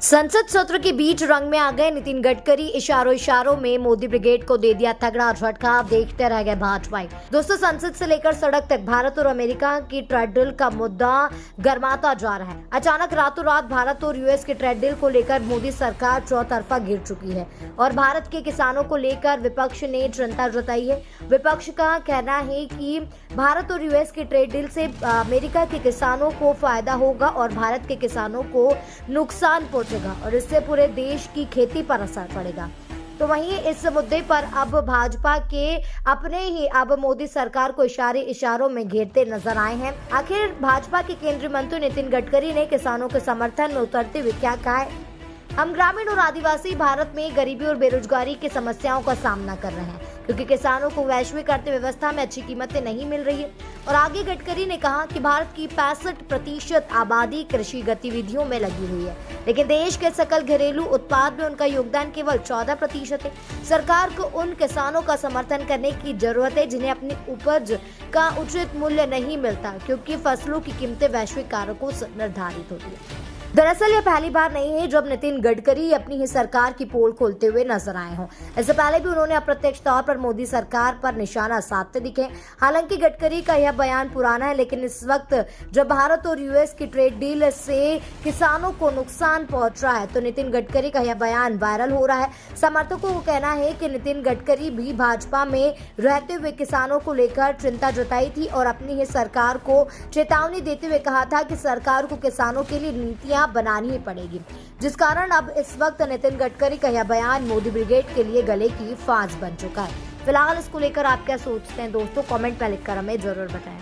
संसद सत्र के बीच रंग में आ गए नितिन गडकरी। इशारों में मोदी ब्रिगेड को दे दिया तगड़ा झटका। अब देखते रह गए भाजपाई। दोस्तों, संसद से लेकर सड़क तक भारत और अमेरिका की ट्रेड डील का मुद्दा गर्माता जा रहा है। अचानक रातों रात भारत और यूएस की ट्रेड डील को लेकर मोदी सरकार चौतरफा गिर चुकी है और भारत के किसानों को लेकर विपक्ष ने चिंता जताई है। विपक्ष का कहना है कि भारत और यूएस की ट्रेड डील से अमेरिका के किसानों को फायदा होगा और भारत के किसानों को नुकसान पहुंचेगा और इससे पूरे देश की खेती पर असर पड़ेगा। तो वहीं इस मुद्दे पर अब भाजपा के अपने ही अब मोदी सरकार को इशारों में घेरते नजर आए हैं। आखिर भाजपा के केंद्रीय मंत्री नितिन गडकरी ने किसानों के समर्थन में उतरते हुए क्या कहा है? हम ग्रामीण और आदिवासी भारत में गरीबी और बेरोजगारी की समस्याओं का सामना कर रहे हैं क्योंकि किसानों को वैश्विक अर्थव्यवस्था में अच्छी कीमतें नहीं मिल रही है। और आगे गडकरी ने कहा कि भारत की 65% आबादी कृषि गतिविधियों में लगी हुई है, लेकिन देश के सकल घरेलू उत्पाद में उनका योगदान केवल 14% है। सरकार को उन किसानों का समर्थन करने की जरूरत है जिन्हें अपनी उपज का उचित मूल्य नहीं मिलता क्योंकि फसलों की कीमतें वैश्विक कारकों से निर्धारित होती है। दरअसल यह पहली बार नहीं है जब नितिन गडकरी अपनी ही सरकार की पोल खोलते हुए नजर आए हों। इससे पहले भी उन्होंने अप्रत्यक्ष तौर पर मोदी सरकार पर निशाना साधते दिखे। हालांकि गडकरी का यह बयान पुराना है, लेकिन इस वक्त जब भारत और यूएस की ट्रेड डील से किसानों को नुकसान पहुंच रहा है तो नितिन गडकरी का यह बयान वायरल हो रहा है। समर्थकों को कहना है कि नितिन गडकरी भी भाजपा में रहते हुए किसानों को लेकर चिंता जताई थी और अपनी ही सरकार को चेतावनी देते हुए कहा था कि सरकार को किसानों के लिए नीतियां बनानी ही पड़ेगी, जिस कारण अब इस वक्त नितिन गडकरी का यह बयान मोदी ब्रिगेड के लिए गले की फांस बन चुका है। फिलहाल इसको लेकर आप क्या सोचते हैं दोस्तों? कमेंट में लिखकर हमें जरूर बताएं।